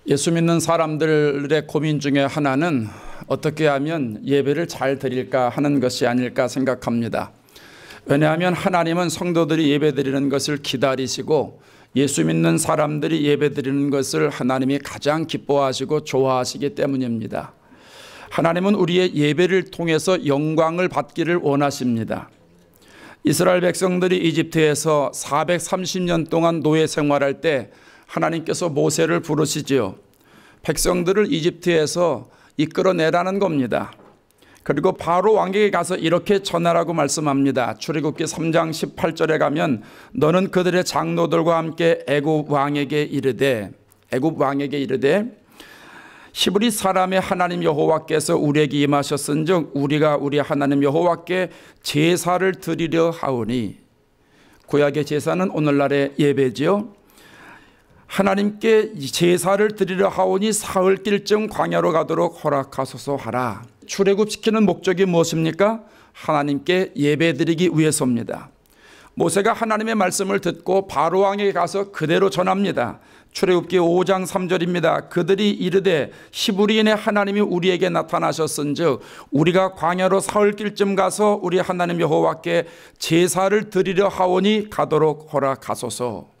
예수 믿는 사람들의 고민 중에 하나는 어떻게 하면 예배를 잘 드릴까 하는 것이 아닐까 생각합니다. 왜냐하면 하나님은 성도들이 예배 드리는 것을 기다리시고 예수 믿는 사람들이 예배 드리는 것을 하나님이 가장 기뻐하시고 좋아하시기 때문입니다. 하나님은 우리의 예배를 통해서 영광을 받기를 원하십니다. 이스라엘 백성들이 이집트에서 430년 동안 노예 생활할 때 하나님께서 모세를 부르시지요. 백성들을 이집트에서 이끌어내라는 겁니다. 그리고 바로 왕에게 가서 이렇게 전하라고 말씀합니다. 출애굽기 3장 18절에 가면 너는 그들의 장로들과 함께 애굽 왕에게 이르되 히브리 사람의 하나님 여호와께서 우리에게 임하셨은즉 우리가 우리 하나님 여호와께 제사를 드리려 하오니. 구약의 제사는 오늘날의 예배지요. 하나님께 제사를 드리려 하오니 사흘길쯤 광야로 가도록 허락하소서 하라. 출애굽시키는 목적이 무엇입니까? 하나님께 예배드리기 위해서입니다. 모세가 하나님의 말씀을 듣고 바로 왕에게 가서 그대로 전합니다. 출애굽기 5장 3절입니다. 그들이 이르되 히브리인의 하나님이 우리에게 나타나셨은즉 우리가 광야로 사흘길쯤 가서 우리 하나님 여호와께 제사를 드리려 하오니 가도록 허락하소서.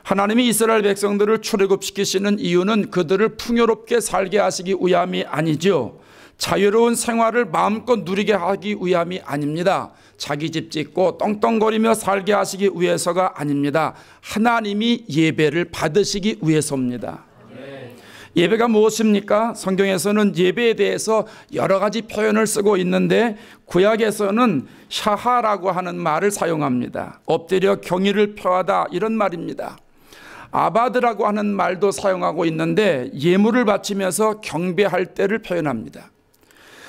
하나님이 이스라엘 백성들을 출애굽시키시는 이유는 그들을 풍요롭게 살게 하시기 위함이 아니죠. 자유로운 생활을 마음껏 누리게 하기 위함이 아닙니다. 자기 집 짓고 떵떵거리며 살게 하시기 위해서가 아닙니다. 하나님이 예배를 받으시기 위해서입니다. 예배가 무엇입니까? 성경에서는 예배에 대해서 여러 가지 표현을 쓰고 있는데 구약에서는 샤하라고 하는 말을 사용합니다. 엎드려 경의를 표하다 이런 말입니다. 아바드라고 하는 말도 사용하고 있는데 예물을 바치면서 경배할 때를 표현합니다.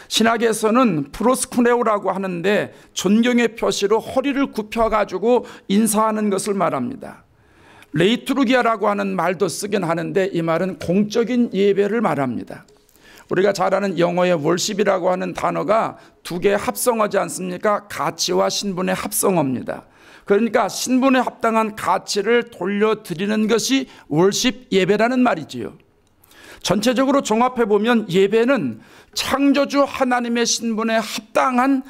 신학에서는 프로스쿠네오라고 하는데 존경의 표시로 허리를 굽혀가지고 인사하는 것을 말합니다. 레이투르기아라고 하는 말도 쓰긴 하는데 이 말은 공적인 예배를 말합니다. 우리가 잘 아는 영어의 월십이라고 하는 단어가 두 개 합성어지 않습니까? 가치와 신분의 합성어입니다. 그러니까 신분에 합당한 가치를 돌려드리는 것이 월십 예배라는 말이지요. 전체적으로 종합해보면 예배는 창조주 하나님의 신분에 합당한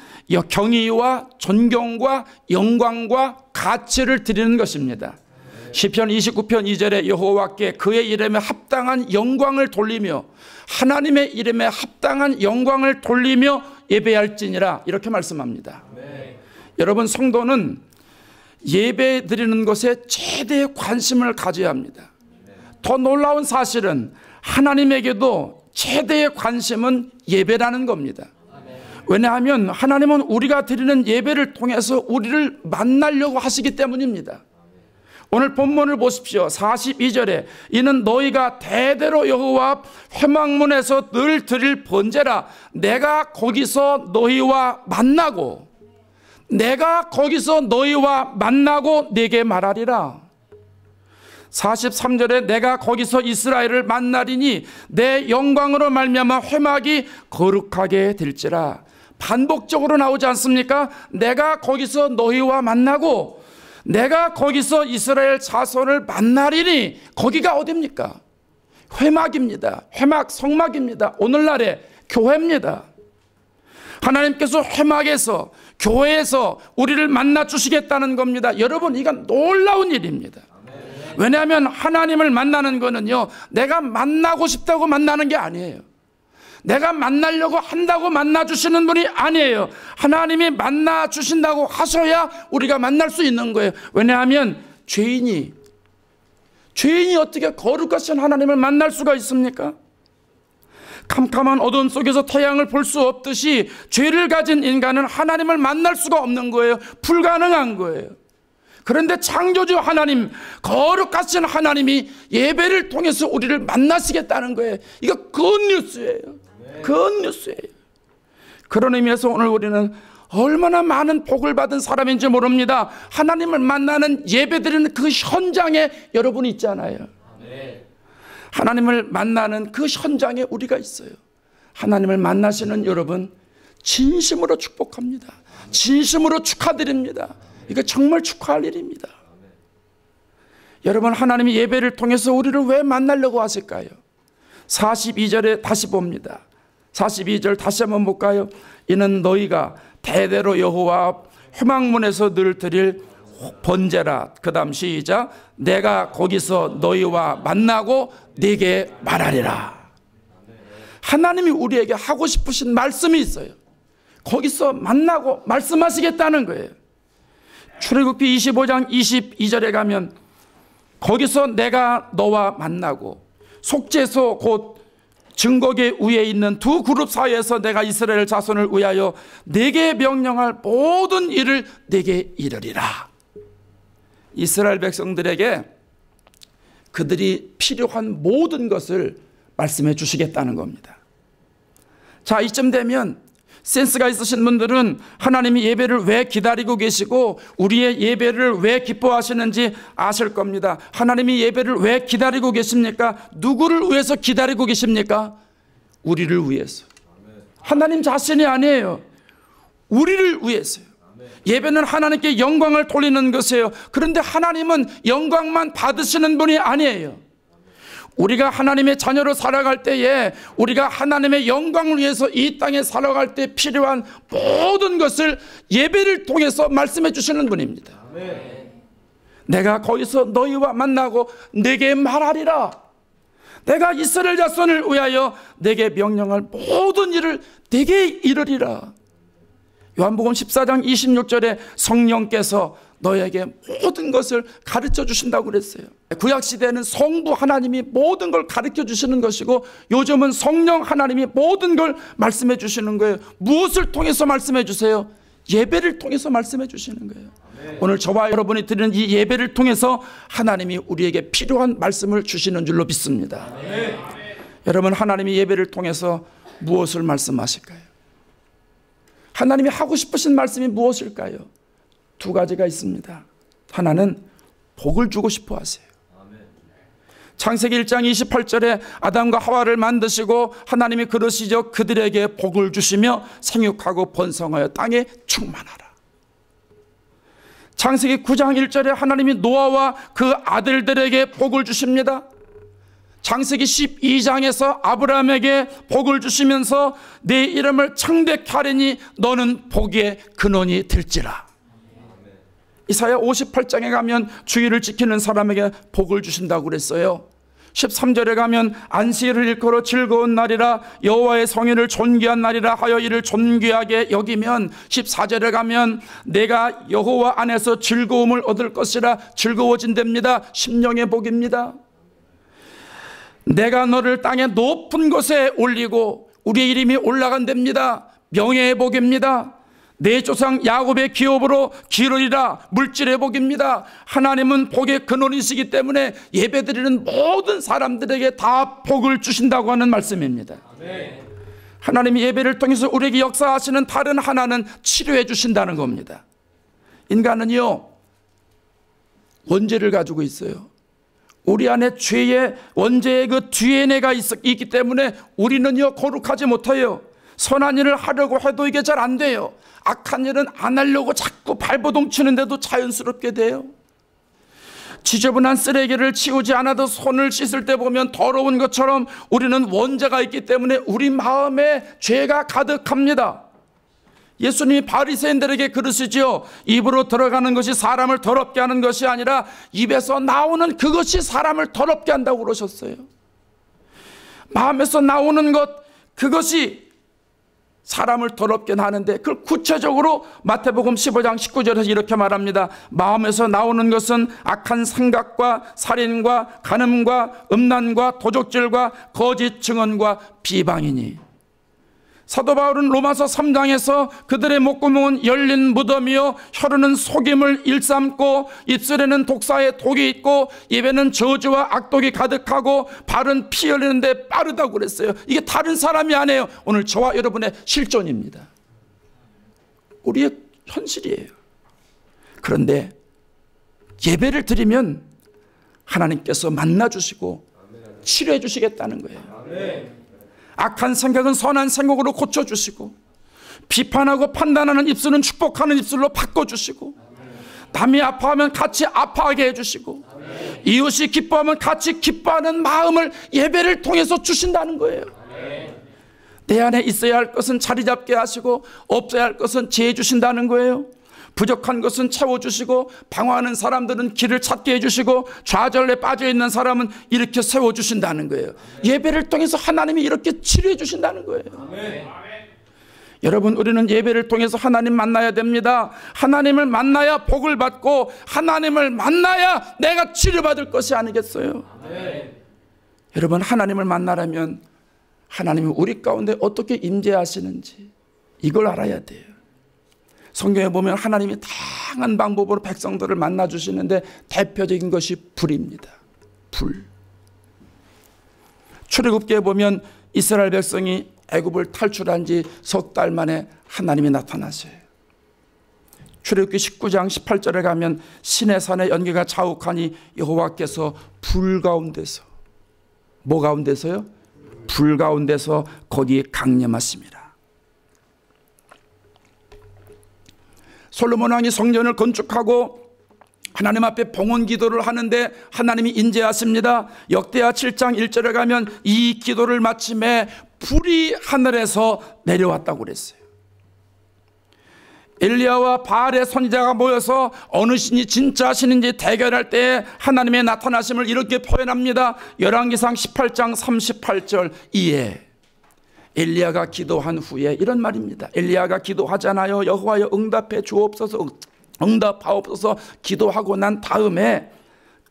경의와 존경과 영광과 가치를 드리는 것입니다. 시편 29편 2절에 여호와께 그의 이름에 합당한 영광을 돌리며 하나님의 이름에 합당한 영광을 돌리며 예배할지니라 이렇게 말씀합니다. 여러분, 성도는 예배 드리는 것에 최대의 관심을 가져야 합니다. 더 놀라운 사실은 하나님에게도 최대의 관심은 예배라는 겁니다. 왜냐하면 하나님은 우리가 드리는 예배를 통해서 우리를 만나려고 하시기 때문입니다. 오늘 본문을 보십시오. 42절에 이는 너희가 대대로 여호와 앞 회막문에서 늘 드릴 번제라. 내가 거기서 너희와 만나고 네게 말하리라. 43절에 내가 거기서 이스라엘을 만나리니 내 영광으로 말미암아 회막이 거룩하게 될지라. 반복적으로 나오지 않습니까? 내가 거기서 너희와 만나고 내가 거기서 이스라엘 자손을 만나리니. 거기가 어디입니까? 회막입니다. 회막, 성막입니다. 오늘날의 교회입니다. 하나님께서 회막에서 교회에서 우리를 만나 주시겠다는 겁니다. 여러분, 이건 놀라운 일입니다. 왜냐하면 하나님을 만나는 거는요, 내가 만나고 싶다고 만나는 게 아니에요. 내가 만나려고 한다고 만나 주시는 분이 아니에요. 하나님이 만나 주신다고 하셔야 우리가 만날 수 있는 거예요. 왜냐하면 죄인이 어떻게 거룩하신 하나님을 만날 수가 있습니까? 캄캄한 어둠 속에서 태양을 볼 수 없듯이 죄를 가진 인간은 하나님을 만날 수가 없는 거예요. 불가능한 거예요. 그런데 창조주 하나님, 거룩하신 하나님이 예배를 통해서 우리를 만나시겠다는 거예요. 이거 굿뉴스예요. 굿뉴스예요. 그런 의미에서 오늘 우리는 얼마나 많은 복을 받은 사람인지 모릅니다. 하나님을 만나는 예배드리는 그 현장에 여러분이 있잖아요. 하나님을 만나는 그 현장에 우리가 있어요. 하나님을 만나시는 여러분 진심으로 축복합니다. 진심으로 축하드립니다. 이거 정말 축하할 일입니다. 여러분, 하나님이 예배를 통해서 우리를 왜 만나려고 하실까요? 42절에 다시 봅니다. 42절 다시 한번 볼까요? 이는 너희가 대대로 여호와 회막문에서 늘 드릴 번제라. 그 다음 시작. 내가 거기서 너희와 만나고 네게 말하리라. 하나님이 우리에게 하고 싶으신 말씀이 있어요. 거기서 만나고 말씀하시겠다는 거예요. 출애굽기 25장 22절에 가면 거기서 내가 너와 만나고 속죄소 곧 증거계 위에 있는 두 그룹 사이에서 내가 이스라엘 자손을 위하여 네게 명령할 모든 일을 네게 이르리라. 이스라엘 백성들에게 그들이 필요한 모든 것을 말씀해 주시겠다는 겁니다. 자, 이쯤 되면 센스가 있으신 분들은 하나님이 예배를 왜 기다리고 계시고 우리의 예배를 왜 기뻐하시는지 아실 겁니다. 하나님이 예배를 왜 기다리고 계십니까? 누구를 위해서 기다리고 계십니까? 우리를 위해서. 하나님 자신이 아니에요. 우리를 위해서요. 예배는 하나님께 영광을 돌리는 것이에요. 그런데 하나님은 영광만 받으시는 분이 아니에요. 우리가 하나님의 자녀로 살아갈 때에 우리가 하나님의 영광을 위해서 이 땅에 살아갈 때 필요한 모든 것을 예배를 통해서 말씀해 주시는 분입니다. 아멘. 내가 거기서 너희와 만나고 내게 말하리라. 내가 이스라엘 자손을 위하여 내게 명령할 모든 일을 내게 이르리라. 요한복음 14장 26절에 성령께서 너에게 모든 것을 가르쳐 주신다고 그랬어요. 구약시대에는 성부 하나님이 모든 걸 가르쳐 주시는 것이고 요즘은 성령 하나님이 모든 걸 말씀해 주시는 거예요. 무엇을 통해서 말씀해 주세요? 예배를 통해서 말씀해 주시는 거예요. 아멘. 오늘 저와 여러분이 드리는 이 예배를 통해서 하나님이 우리에게 필요한 말씀을 주시는 줄로 믿습니다. 아멘. 여러분, 하나님이 예배를 통해서 무엇을 말씀하실까요? 하나님이 하고 싶으신 말씀이 무엇일까요? 두 가지가 있습니다. 하나는 복을 주고 싶어 하세요. 창세기 1장 28절에 아담과 하와를 만드시고 하나님이 그러시죠. 그들에게 복을 주시며 생육하고 번성하여 땅에 충만하라. 창세기 9장 1절에 하나님이 노아와 그 아들들에게 복을 주십니다. 창세기 12장에서 아브라함에게 복을 주시면서 내 이름을 창대케 하리니 너는 복의 근원이 될지라. 이사야 58장에 가면 주의를 지키는 사람에게 복을 주신다고 그랬어요. 13절에 가면 안식일을 일컬어 즐거운 날이라 여호와의 성인을 존귀한 날이라 하여 이를 존귀하게 여기면 14절에 가면 내가 여호와 안에서 즐거움을 얻을 것이라 즐거워진답니다. 심령의 복입니다. 내가 너를 땅의 높은 곳에 올리고 우리의 이름이 올라간답니다. 명예의 복입니다. 내 조상 야곱의 기업으로 기르리라. 물질의 복입니다. 하나님은 복의 근원이시기 때문에 예배드리는 모든 사람들에게 다 복을 주신다고 하는 말씀입니다. 아멘. 하나님이 예배를 통해서 우리에게 역사하시는 다른 하나는 치료해 주신다는 겁니다. 인간은요, 원죄를 가지고 있어요. 우리 안에 죄의 원죄의 그 DNA가 있기 때문에 우리는요 거룩하지 못해요. 선한 일을 하려고 해도 이게 잘 안 돼요. 악한 일은 안 하려고 자꾸 발버둥 치는데도 자연스럽게 돼요. 지저분한 쓰레기를 치우지 않아도 손을 씻을 때 보면 더러운 것처럼 우리는 원죄가 있기 때문에 우리 마음에 죄가 가득합니다. 예수님이 바리새인들에게 그러시지요. 입으로 들어가는 것이 사람을 더럽게 하는 것이 아니라 입에서 나오는 그것이 사람을 더럽게 한다고 그러셨어요. 마음에서 나오는 것, 그것이 사람을 더럽게 하는데 그걸 구체적으로 마태복음 15장 19절에서 이렇게 말합니다. 마음에서 나오는 것은 악한 생각과 살인과 간음과 음란과 도적질과 거짓 증언과 비방이니. 사도 바울은 로마서 3장에서 그들의 목구멍은 열린 무덤이요 혀로는 속임을 일삼고 입술에는 독사의 독이 있고 입에는 저주와 악독이 가득하고 발은 피 흘리는데 빠르다고 그랬어요. 이게 다른 사람이 아니에요. 오늘 저와 여러분의 실존입니다. 우리의 현실이에요. 그런데 예배를 드리면 하나님께서 만나주시고 치료해 주시겠다는 거예요. 악한 생각은 선한 생각으로 고쳐주시고 비판하고 판단하는 입술은 축복하는 입술로 바꿔주시고 남이 아파하면 같이 아파하게 해주시고 이웃이 기뻐하면 같이 기뻐하는 마음을 예배를 통해서 주신다는 거예요. 내 안에 있어야 할 것은 자리 잡게 하시고 없어야 할 것은 지혜 주신다는 거예요. 부족한 것은 채워주시고 방황하는 사람들은 길을 찾게 해주시고 좌절에 빠져있는 사람은 이렇게 세워주신다는 거예요. 예배를 통해서 하나님이 이렇게 치료해 주신다는 거예요. 여러분, 우리는 예배를 통해서 하나님 만나야 됩니다. 하나님을 만나야 복을 받고 하나님을 만나야 내가 치료받을 것이 아니겠어요? 여러분, 하나님을 만나려면 하나님이 우리 가운데 어떻게 임재하시는지 이걸 알아야 돼요. 성경에 보면 하나님이 다양한 방법으로 백성들을 만나주시는데 대표적인 것이 불입니다. 불. 출애굽기에 보면 이스라엘 백성이 애굽을 탈출한 지 석 달 만에 하나님이 나타나세요. 출애굽기 19장 18절에 가면 시내산의 연기가 자욱하니 여호와께서 불 가운데서, 뭐 가운데서요? 불 가운데서 거기 강림하십니다. 솔로몬 왕이 성전을 건축하고 하나님 앞에 봉헌 기도를 하는데 하나님이 인재하십니다. 역대하 7장 1절에 가면 이 기도를 마침에 불이 하늘에서 내려왔다고 그랬어요. 엘리야와 바알의 선지자가 모여서 어느 신이 진짜 신인지 대결할 때 하나님의 나타나심을 이렇게 표현합니다. 열왕기상 18장 38절 이에 엘리야가 기도한 후에 이런 말입니다. 엘리야가 기도하잖아요. 여호와여 응답해 주옵소서, 응답하옵소서 기도하고 난 다음에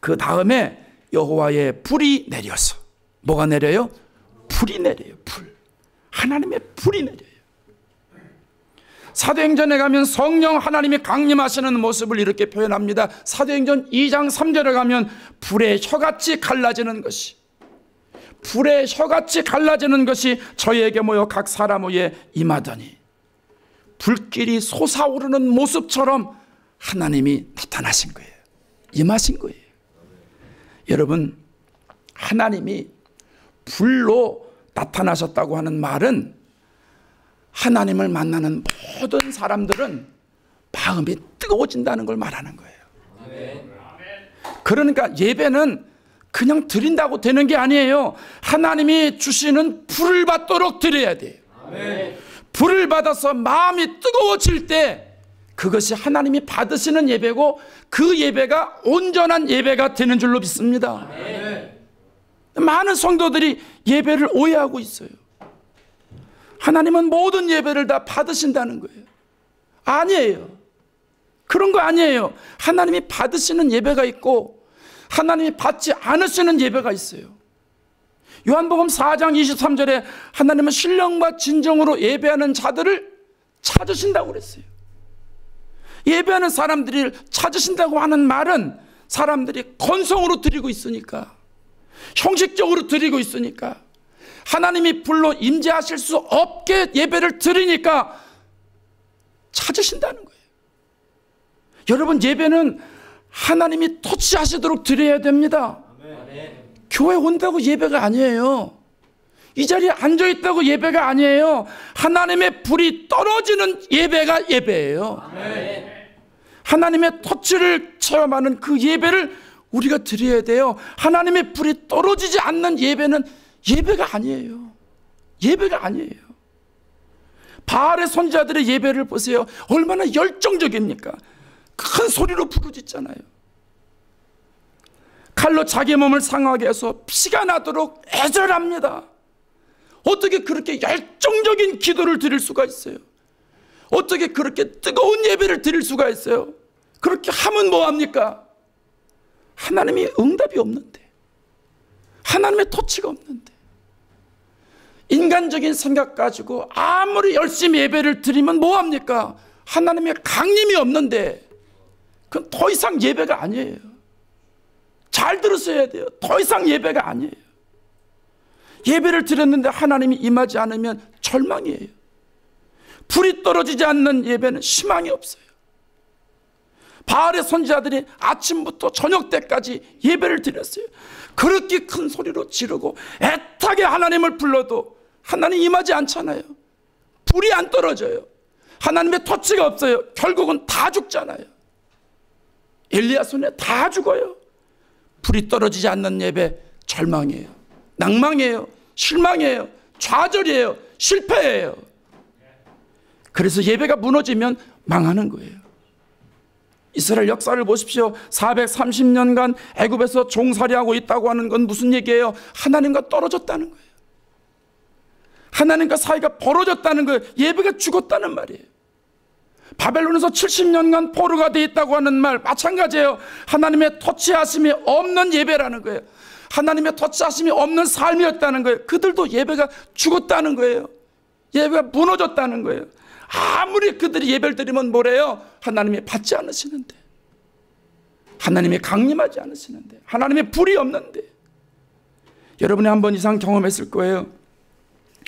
그 다음에 여호와의 불이 내려서, 뭐가 내려요? 불이 내려요. 불. 하나님의 불이 내려요. 사도행전에 가면 성령 하나님이 강림하시는 모습을 이렇게 표현합니다. 사도행전 2장 3절에 가면 불의 혀같이 갈라지는 것이, 불의 혀같이 갈라지는 것이 저희에게 모여 각 사람 위에 임하더니 불길이 솟아오르는 모습처럼 하나님이 나타나신 거예요. 임하신 거예요. 여러분, 하나님이 불로 나타나셨다고 하는 말은 하나님을 만나는 모든 사람들은 마음이 뜨거워진다는 걸 말하는 거예요. 그러니까 예배는 그냥 드린다고 되는 게 아니에요. 하나님이 주시는 불을 받도록 드려야 돼요. 불을 받아서 마음이 뜨거워질 때 그것이 하나님이 받으시는 예배고 그 예배가 온전한 예배가 되는 줄로 믿습니다. 많은 성도들이 예배를 오해하고 있어요. 하나님은 모든 예배를 다 받으신다는 거예요. 아니에요. 그런 거 아니에요. 하나님이 받으시는 예배가 있고 하나님이 받지 않으시는 예배가 있어요. 요한복음 4장 23절에 하나님은 신령과 진정으로 예배하는 자들을 찾으신다고 그랬어요. 예배하는 사람들을 찾으신다고 하는 말은 사람들이 건성으로 드리고 있으니까, 형식적으로 드리고 있으니까, 하나님이 불로 임재하실 수 없게 예배를 드리니까 찾으신다는 거예요. 여러분, 예배는 하나님이 터치하시도록 드려야 됩니다. 교회 온다고 예배가 아니에요. 이 자리에 앉아있다고 예배가 아니에요. 하나님의 불이 떨어지는 예배가 예배예요. 하나님의 터치를 체험하는 그 예배를 우리가 드려야 돼요. 하나님의 불이 떨어지지 않는 예배는 예배가 아니에요. 예배가 아니에요. 바알의 선지자들의 예배를 보세요. 얼마나 열정적입니까? 큰 소리로 부르짖잖아요. 칼로 자기 몸을 상하게 해서 피가 나도록 애절합니다. 어떻게 그렇게 열정적인 기도를 드릴 수가 있어요? 어떻게 그렇게 뜨거운 예배를 드릴 수가 있어요? 그렇게 하면 뭐합니까? 하나님이 응답이 없는데, 하나님의 터치가 없는데, 인간적인 생각 가지고 아무리 열심히 예배를 드리면 뭐합니까? 하나님의 강림이 없는데 그건 더 이상 예배가 아니에요. 잘 들으셔야 돼요. 더 이상 예배가 아니에요. 예배를 드렸는데 하나님이 임하지 않으면 절망이에요. 불이 떨어지지 않는 예배는 희망이 없어요. 바알의 선지자들이 아침부터 저녁 때까지 예배를 드렸어요. 그렇게 큰 소리로 지르고 애타게 하나님을 불러도 하나님 임하지 않잖아요. 불이 안 떨어져요. 하나님의 터치가 없어요. 결국은 다 죽잖아요. 엘리야 손에 다 죽어요. 불이 떨어지지 않는 예배 절망이에요. 낭망이에요. 실망이에요. 좌절이에요. 실패예요. 그래서 예배가 무너지면 망하는 거예요. 이스라엘 역사를 보십시오. 430년간 애굽에서 종살이하고 있다고 하는 건 무슨 얘기예요? 하나님과 떨어졌다는 거예요. 하나님과 사이가 벌어졌다는 거예요. 예배가 죽었다는 말이에요. 바벨론에서 70년간 포로가 되어 있다고 하는 말 마찬가지예요. 하나님의 터치하심이 없는 예배라는 거예요. 하나님의 터치하심이 없는 삶이었다는 거예요. 그들도 예배가 죽었다는 거예요. 예배가 무너졌다는 거예요. 아무리 그들이 예배를 드리면 뭐래요? 하나님이 받지 않으시는데, 하나님이 강림하지 않으시는데, 하나님의 불이 없는데. 여러분이 한 번 이상 경험했을 거예요.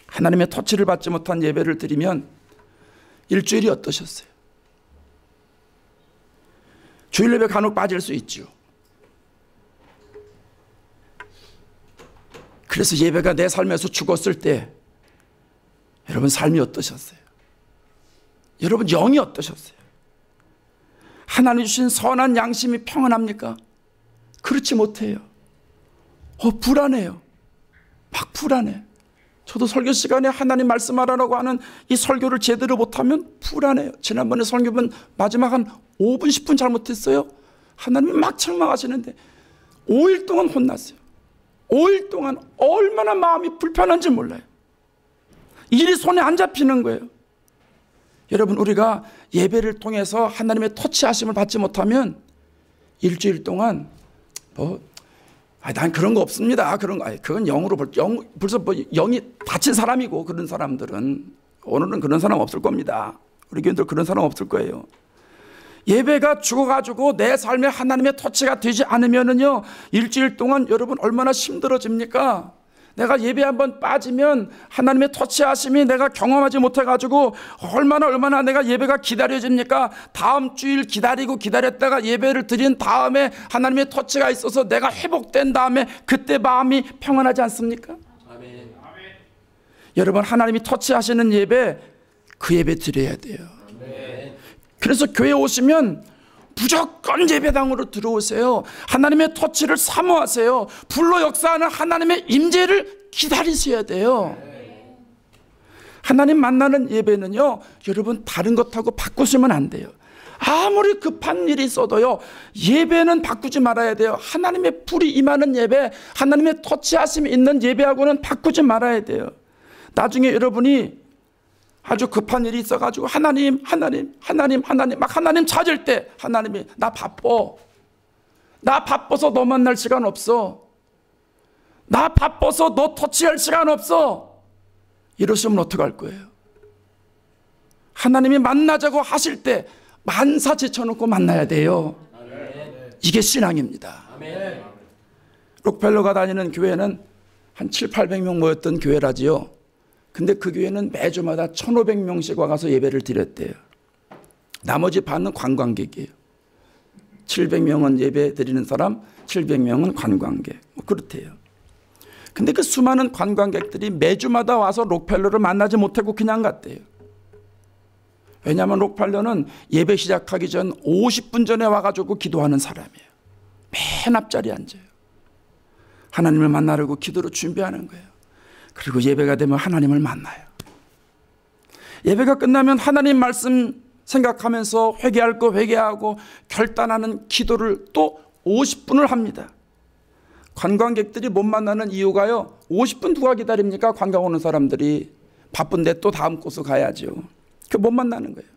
하나님의 터치를 받지 못한 예배를 드리면 일주일이 어떠셨어요? 주일 예배 간혹 빠질 수 있죠. 그래서 예배가 내 삶에서 죽었을 때 여러분 삶이 어떠셨어요? 여러분 영이 어떠셨어요? 하나님 주신 선한 양심이 평안합니까? 그렇지 못해요. 불안해요. 막 불안해. 저도 설교 시간에 하나님 말씀하라고 하는 이 설교를 제대로 못하면 불안해요. 지난번에 설교분 마지막 한 5분 10분 잘못했어요. 하나님이 막 책망하시는데 5일 동안 혼났어요. 5일 동안 얼마나 마음이 불편한지 몰라요. 일이 손에 안 잡히는 거예요. 여러분, 우리가 예배를 통해서 하나님의 터치하심을 받지 못하면 일주일 동안 난 그런 거 없습니다. 그건 영으로 벌써 영이 다친 사람이고, 그런 사람들은 오늘은 그런 사람 없을 겁니다. 우리 교인들 그런 사람 없을 거예요. 예배가 죽어가지고 내 삶에 하나님의 터치가 되지 않으면은요, 일주일 동안 여러분 얼마나 힘들어집니까? 내가 예배 한번 빠지면 하나님의 터치하심이 내가 경험하지 못해가지고 얼마나 내가 예배가 기다려집니까? 다음 주일 기다렸다가 예배를 드린 다음에 하나님의 터치가 있어서 내가 회복된 다음에 그때 마음이 평안하지 않습니까? 아멘. 여러분, 하나님이 터치하시는 예배, 그 예배 드려야 돼요. 아멘. 그래서 교회 오시면 무조건 예배당으로 들어오세요. 하나님의 터치를 사모하세요. 불로 역사하는 하나님의 임재를 기다리셔야 돼요. 하나님 만나는 예배는요, 여러분 다른 것하고 바꾸시면 안 돼요. 아무리 급한 일이 있어도요, 예배는 바꾸지 말아야 돼요. 하나님의 불이 임하는 예배, 하나님의 터치하심이 있는 예배하고는 바꾸지 말아야 돼요. 나중에 여러분이 아주 급한 일이 있어가지고 하나님 막 하나님 찾을 때 하나님이 나 바빠서 너 만날 시간 없어, 나 바빠서 너 터치할 시간 없어, 이러시면 어떡할 거예요? 하나님이 만나자고 하실 때 만사 제쳐놓고 만나야 돼요. 이게 신앙입니다. 록펠러가 다니는 교회는 한 700~800명 모였던 교회라지요. 근데 그 교회는 매주마다 1,500명씩 와가서 예배를 드렸대요. 나머지 반은 관광객이에요. 700명은 예배 드리는 사람, 700명은 관광객. 그렇대요. 근데 그 수많은 관광객들이 매주마다 와서 록펠러를 만나지 못하고 그냥 갔대요. 왜냐하면 록펠러는 예배 시작하기 전 50분 전에 와가지고 기도하는 사람이에요. 맨 앞자리에 앉아요. 하나님을 만나려고 기도로 준비하는 거예요. 그리고 예배가 되면 하나님을 만나요. 예배가 끝나면 하나님 말씀 생각하면서 회개할 거 회개하고 결단하는 기도를 또 50분을 합니다. 관광객들이 못 만나는 이유가요, 50분 누가 기다립니까? 관광 오는 사람들이 바쁜데 또 다음 곳으로 가야죠. 그 못 만나는 거예요.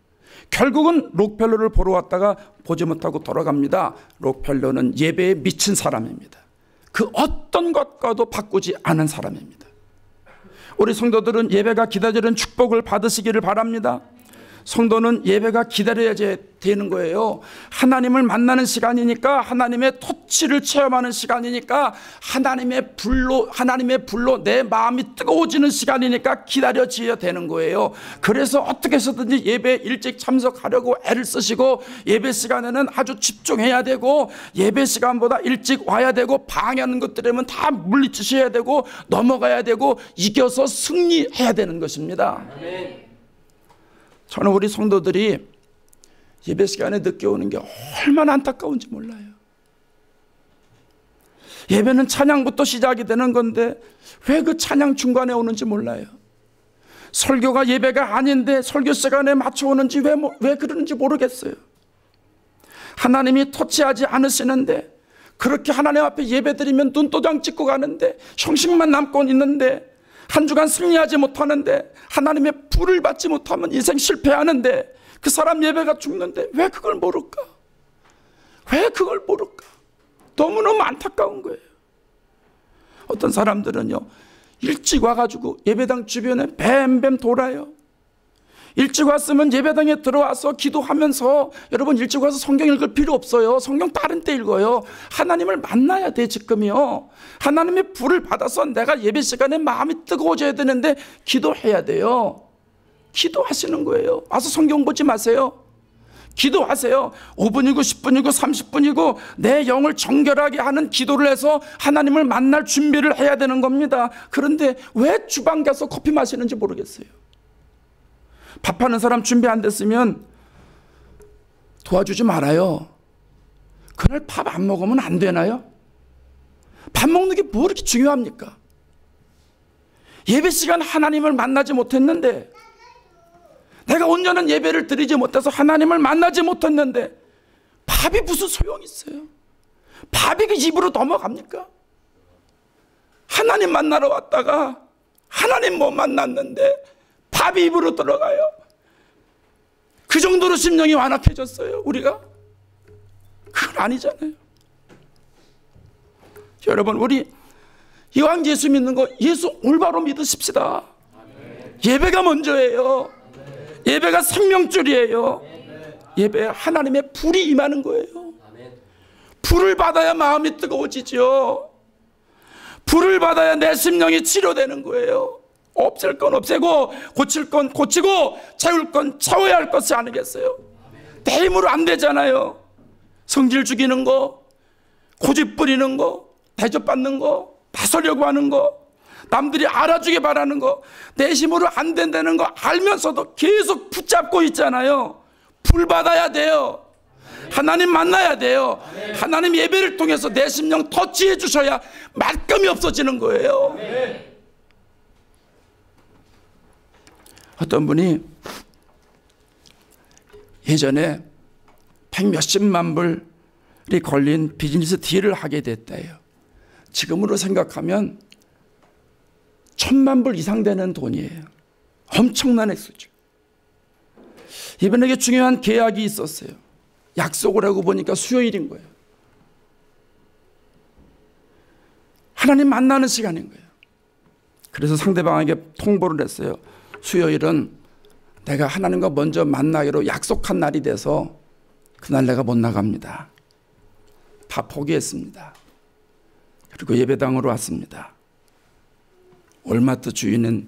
결국은 록펠러를 보러 왔다가 보지 못하고 돌아갑니다. 록펠러는 예배에 미친 사람입니다. 그 어떤 것과도 바꾸지 않은 사람입니다. 우리 성도들은 예배가 기다리는 축복을 받으시기를 바랍니다. 성도는 예배가 기다려야 되는 거예요. 하나님을 만나는 시간이니까, 하나님의 터치를 체험하는 시간이니까, 하나님의 불로 내 마음이 뜨거워지는 시간이니까 기다려져야 되는 거예요. 그래서 어떻게 해서든지 예배 일찍 참석하려고 애를 쓰시고, 예배 시간에는 아주 집중해야 되고, 예배 시간보다 일찍 와야 되고, 방해하는 것들이면 다 물리치셔야 되고, 넘어가야 되고, 이겨서 승리해야 되는 것입니다. 아멘. 저는 우리 성도들이 예배 시간에 늦게 오는 게 얼마나 안타까운지 몰라요. 예배는 찬양부터 시작이 되는 건데 왜 그 찬양 중간에 오는지 몰라요. 설교가 예배가 아닌데 설교 시간에 맞춰 오는지 왜 그러는지 모르겠어요. 하나님이 터치하지 않으시는데 그렇게 하나님 앞에 예배드리면 눈도장 찍고 가는데 형식만 남고 있는데 한 주간 승리하지 못하는데 하나님의 불을 받지 못하면 인생 실패하는데 그 사람 예배가 죽는데 왜 그걸 모를까? 왜 그걸 모를까? 너무너무 안타까운 거예요. 어떤 사람들은요, 일찍 와가지고 예배당 주변에 뱀뱀 돌아요. 일찍 왔으면 예배당에 들어와서 기도하면서, 여러분 일찍 와서 성경 읽을 필요 없어요. 성경 다른 때 읽어요. 하나님을 만나야 돼. 지금이요, 하나님의 불을 받아서 내가 예배 시간에 마음이 뜨거워져야 되는데 기도해야 돼요. 기도하시는 거예요. 와서 성경 보지 마세요. 기도하세요. 5분이고 10분이고 30분이고 내 영을 정결하게 하는 기도를 해서 하나님을 만날 준비를 해야 되는 겁니다. 그런데 왜 주방 가서 커피 마시는지 모르겠어요. 밥하는 사람 준비 안 됐으면 도와주지 말아요. 그날 밥 안 먹으면 안 되나요? 밥 먹는 게 뭐 이렇게 중요합니까? 예배 시간 하나님을 만나지 못했는데, 내가 온전한 예배를 드리지 못해서 하나님을 만나지 못했는데 밥이 무슨 소용이 있어요? 밥이 그 입으로 넘어갑니까? 하나님 만나러 왔다가 하나님 못 만났는데 밥이 입으로 들어가요? 그 정도로 심령이 완악해졌어요, 우리가? 그건 아니잖아요. 여러분, 우리 이왕 예수 믿는 거 예수 올바로 믿으십시다. 예배가 먼저예요. 예배가 생명줄이에요. 예배에 하나님의 불이 임하는 거예요. 불을 받아야 마음이 뜨거워지죠. 불을 받아야 내 심령이 치료되는 거예요. 없앨 건 없애고 고칠 건 고치고 채울 건 채워야 할 것이 아니겠어요? 내 힘으로 안 되잖아요. 성질 죽이는 거, 고집 부리는 거, 대접받는 거, 다스려고 하는 거, 남들이 알아주게 바라는 거, 내 힘으로 안 된다는 거 알면서도 계속 붙잡고 있잖아요. 불 받아야 돼요. 하나님 만나야 돼요. 하나님 예배를 통해서 내 심령 터치해 주셔야 말끔히 없어지는 거예요. 어떤 분이 예전에 100몇십만 불이 걸린 비즈니스 딜을 하게 됐대요. 지금으로 생각하면 1000만 불 이상 되는 돈이에요. 엄청난 액수죠. 이분에게 중요한 계약이 있었어요. 약속을 하고 보니까 수요일인 거예요. 하나님 만나는 시간인 거예요. 그래서 상대방에게 통보를 했어요. 수요일은 내가 하나님과 먼저 만나기로 약속한 날이 돼서 그날 내가 못 나갑니다. 다 포기했습니다. 그리고 예배당으로 왔습니다. 월마트 주인은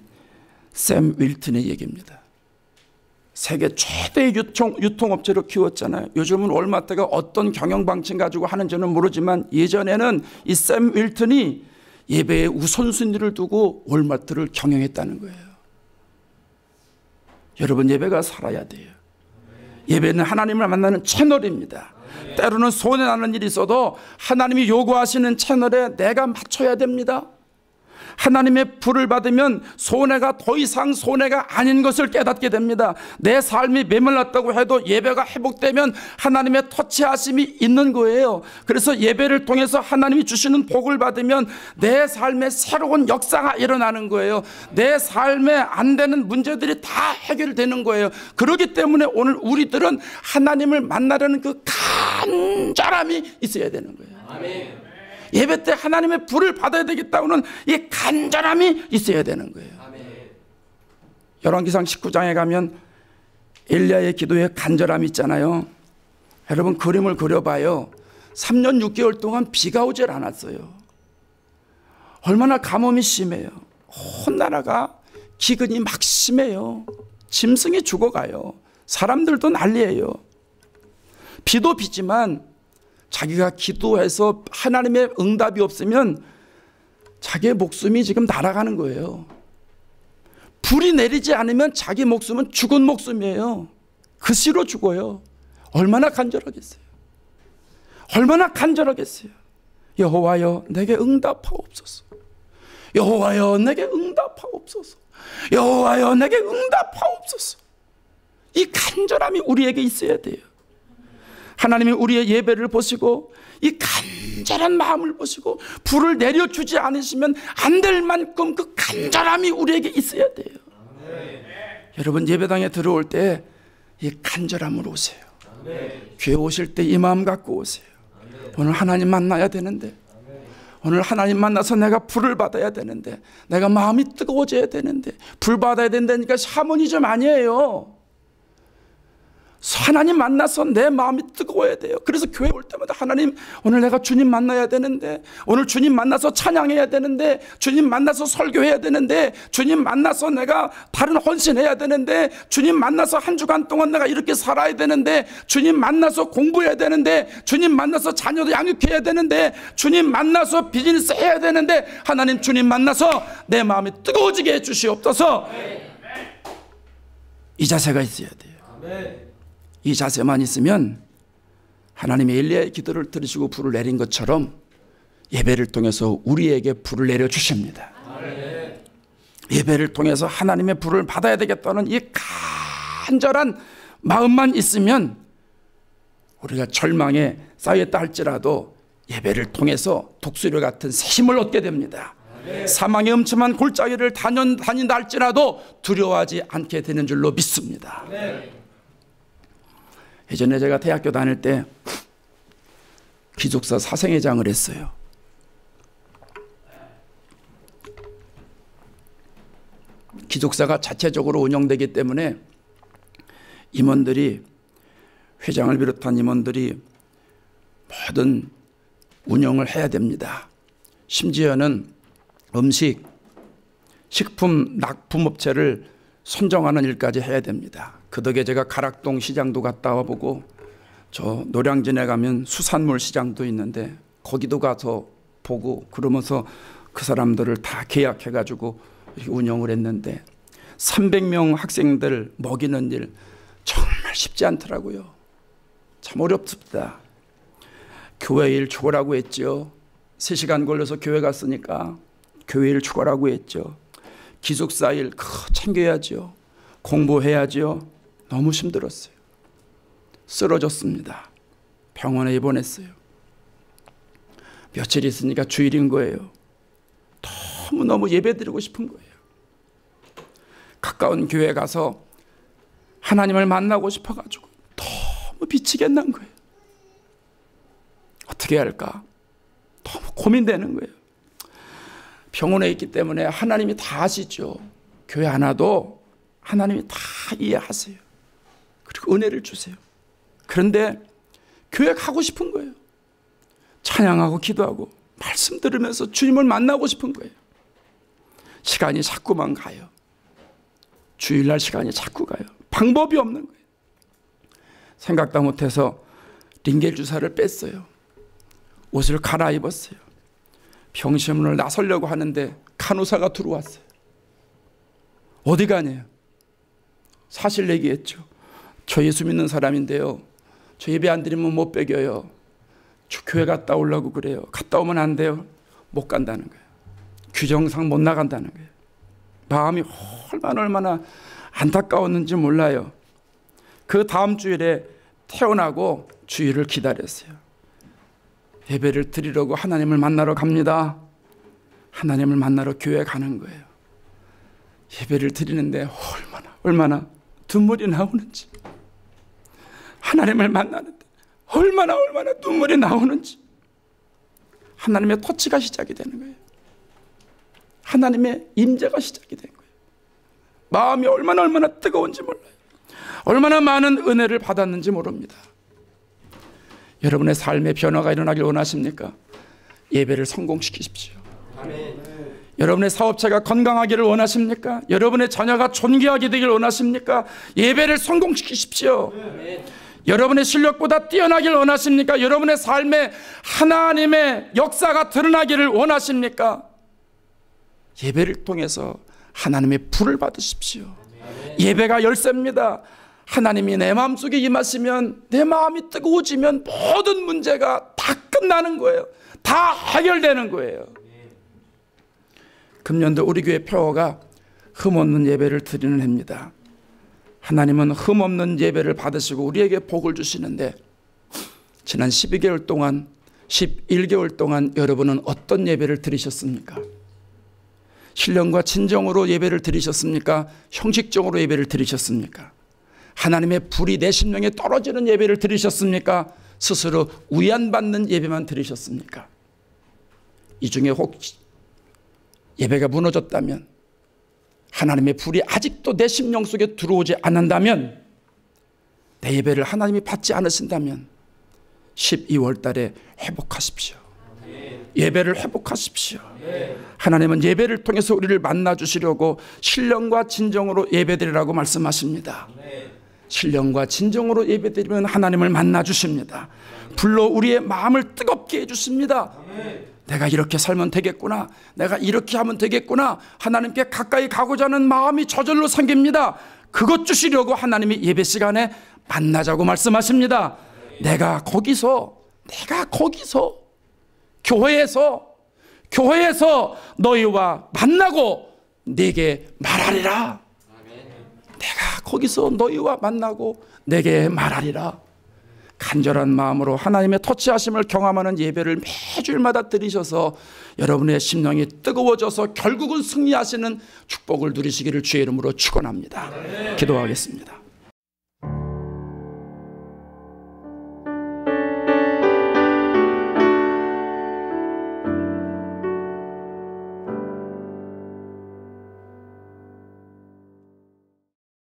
샘 윌튼의 얘기입니다. 세계 최대 유통업체로 키웠잖아요. 요즘은 월마트가 어떤 경영방침 가지고 하는지는 모르지만 예전에는 이 샘 윌튼이 예배의 우선순위를 두고 월마트를 경영했다는 거예요. 여러분, 예배가 살아야 돼요. 예배는 하나님을 만나는 채널입니다. 때로는 손해나는 일이 있어도 하나님이 요구하시는 채널에 내가 맞춰야 됩니다. 하나님의 불을 받으면 손해가 더 이상 손해가 아닌 것을 깨닫게 됩니다. 내 삶이 메말랐다고 해도 예배가 회복되면 하나님의 터치하심이 있는 거예요. 그래서 예배를 통해서 하나님이 주시는 복을 받으면 내 삶에 새로운 역사가 일어나는 거예요. 내 삶에 안 되는 문제들이 다 해결되는 거예요. 그렇기 때문에 오늘 우리들은 하나님을 만나려는 그 간절함이 있어야 되는 거예요. 아멘. 예배 때 하나님의 불을 받아야 되겠다고는 이 간절함이 있어야 되는 거예요. 열왕기상 19장에 가면 엘리야의 기도에 간절함이 있잖아요. 여러분, 그림을 그려봐요. 3년 6개월 동안 비가 오질 않았어요. 얼마나 가뭄이 심해요. 온 나라가 기근이 막 심해요. 짐승이 죽어가요. 사람들도 난리예요. 비도 비지만 자기가 기도해서 하나님의 응답이 없으면 자기의 목숨이 지금 날아가는 거예요. 불이 내리지 않으면 자기 목숨은 죽은 목숨이에요. 그 시로 죽어요. 얼마나 간절하겠어요. 얼마나 간절하겠어요. 여호와여 내게 응답하옵소서. 여호와여 내게 응답하옵소서. 여호와여 내게 응답하옵소서. 이 간절함이 우리에게 있어야 돼요. 하나님이 우리의 예배를 보시고 이 간절한 마음을 보시고 불을 내려주지 않으시면 안 될 만큼 그 간절함이 우리에게 있어야 돼요. 여러분 예배당에 들어올 때 이 간절함으로 오세요. 교회 오실 때 이 마음 갖고 오세요. 오늘 하나님 만나야 되는데, 오늘 하나님 만나서 내가 불을 받아야 되는데, 내가 마음이 뜨거워져야 되는데, 불 받아야 된다니까 샤머니즘 아니에요. 하나님 만나서 내 마음이 뜨거워야 돼요. 그래서 교회 올 때마다 하나님 오늘 내가 주님 만나야 되는데, 오늘 주님 만나서 찬양해야 되는데, 주님 만나서 설교해야 되는데, 주님 만나서 내가 다른 헌신해야 되는데, 주님 만나서 한 주간 동안 내가 이렇게 살아야 되는데, 주님 만나서 공부해야 되는데, 주님 만나서 자녀도 양육해야 되는데, 주님 만나서 비즈니스 해야 되는데, 하나님 주님 만나서 내 마음이 뜨거워지게 해주시옵소서. 이 자세가 있어야 돼요. 이 자세만 있으면 하나님이 엘리야의 기도를 들으시고 불을 내린 것처럼 예배를 통해서 우리에게 불을 내려주십니다. 예배를 통해서 하나님의 불을 받아야 되겠다는 이 간절한 마음만 있으면 우리가 절망에 쌓였다 할지라도 예배를 통해서 독수리 같은 새 힘을 얻게 됩니다. 사망의 음침한 골짜기를 다닌다 할지라도 두려워하지 않게 되는 줄로 믿습니다. 예전에 제가 대학교 다닐 때 기숙사 사생회장을 했어요. 기숙사가 자체적으로 운영되기 때문에 임원들이, 회장을 비롯한 임원들이 모든 운영을 해야 됩니다. 심지어는 음식, 식품, 납품업체를 선정하는 일까지 해야 됩니다. 그 덕에 제가 가락동 시장도 갔다 와보고, 저 노량진에 가면 수산물 시장도 있는데 거기도 가서 보고, 그러면서 그 사람들을 다 계약해가지고 운영을 했는데 300명 학생들 먹이는 일 정말 쉽지 않더라고요. 참 어렵습니다. 교회 일 죽어라고 했죠. 3시간 걸려서 교회 갔으니까 교회 일 죽어라고 했죠. 기숙사 일 챙겨야죠. 공부해야죠. 너무 힘들었어요. 쓰러졌습니다. 병원에 입원했어요. 며칠 있으니까 주일인 거예요. 너무너무 예배드리고 싶은 거예요. 가까운 교회에 가서 하나님을 만나고 싶어가지고 너무 미치겠는 거예요. 어떻게 해야 할까? 너무 고민되는 거예요. 병원에 있기 때문에 하나님이 다 아시죠. 교회 안 와도 하나님이 다 이해하세요. 그리고 은혜를 주세요. 그런데 교회 가고 싶은 거예요. 찬양하고 기도하고 말씀 들으면서 주님을 만나고 싶은 거예요. 시간이 자꾸만 가요. 주일날 시간이 자꾸 가요. 방법이 없는 거예요. 생각도 못해서 링겔 주사를 뺐어요. 옷을 갈아입었어요. 병실문을 나서려고 하는데 간호사가 들어왔어요. 어디 가냐요? 사실 얘기했죠. 저 예수 믿는 사람인데요, 저 예배 안 드리면 못 배겨요. 저 교회 갔다 오려고 그래요. 갔다 오면 안 돼요. 못 간다는 거예요. 규정상 못 나간다는 거예요. 마음이 얼마나 안타까웠는지 몰라요. 그 다음 주일에 퇴원하고 주일을 기다렸어요. 예배를 드리려고 하나님을 만나러 갑니다. 하나님을 만나러 교회 가는 거예요. 예배를 드리는데 얼마나 눈물이 나오는지, 하나님을 만나는데 얼마나 눈물이 나오는지, 하나님의 터치가 시작이 되는 거예요. 하나님의 임재가 시작이 된 거예요. 마음이 얼마나 뜨거운지 몰라요. 얼마나 많은 은혜를 받았는지 모릅니다. 여러분의 삶의 변화가 일어나길 원하십니까? 예배를 성공시키십시오. 아멘. 여러분의 사업체가 건강하기를 원하십니까? 여러분의 자녀가 존귀하게 되길 원하십니까? 예배를 성공시키십시오. 아멘. 여러분의 실력보다 뛰어나길 원하십니까? 여러분의 삶에 하나님의 역사가 드러나기를 원하십니까? 예배를 통해서 하나님의 불을 받으십시오. 아멘. 예배가 열쇠입니다. 하나님이 내 마음속에 임하시면, 내 마음이 뜨거워지면 모든 문제가 다 끝나는 거예요. 다 해결되는 거예요. 금년도 우리 교회 표어가 흠없는 예배를 드리는 해입니다. 하나님은 흠없는 예배를 받으시고 우리에게 복을 주시는데 지난 12개월 동안 11개월 동안 여러분은 어떤 예배를 드리셨습니까? 신령과 진정으로 예배를 드리셨습니까? 형식적으로 예배를 드리셨습니까? 하나님의 불이 내 심령에 떨어지는 예배를 드리셨습니까? 스스로 위안받는 예배만 드리셨습니까? 이 중에 혹시 예배가 무너졌다면, 하나님의 불이 아직도 내 심령 속에 들어오지 않는다면, 내 예배를 하나님이 받지 않으신다면 12월 달에 회복하십시오. 예배를 회복하십시오. 하나님은 예배를 통해서 우리를 만나주시려고 신령과 진정으로 예배드리라고 말씀하십니다. 신령과 진정으로 예배드리면 하나님을 만나주십니다. 불로 우리의 마음을 뜨겁게 해주십니다. 내가 이렇게 살면 되겠구나, 내가 이렇게 하면 되겠구나, 하나님께 가까이 가고자 하는 마음이 저절로 생깁니다. 그것 주시려고 하나님이 예배 시간에 만나자고 말씀하십니다. 내가 거기서 교회에서 너희와 만나고 내게 말하리라. 내가 거기서 너희와 만나고 내게 말하리라. 간절한 마음으로 하나님의 터치하심을 경험하는 예배를 매주일마다 드리셔서 여러분의 심령이 뜨거워져서 결국은 승리하시는 축복을 누리시기를 주의 이름으로 축원합니다. 기도하겠습니다.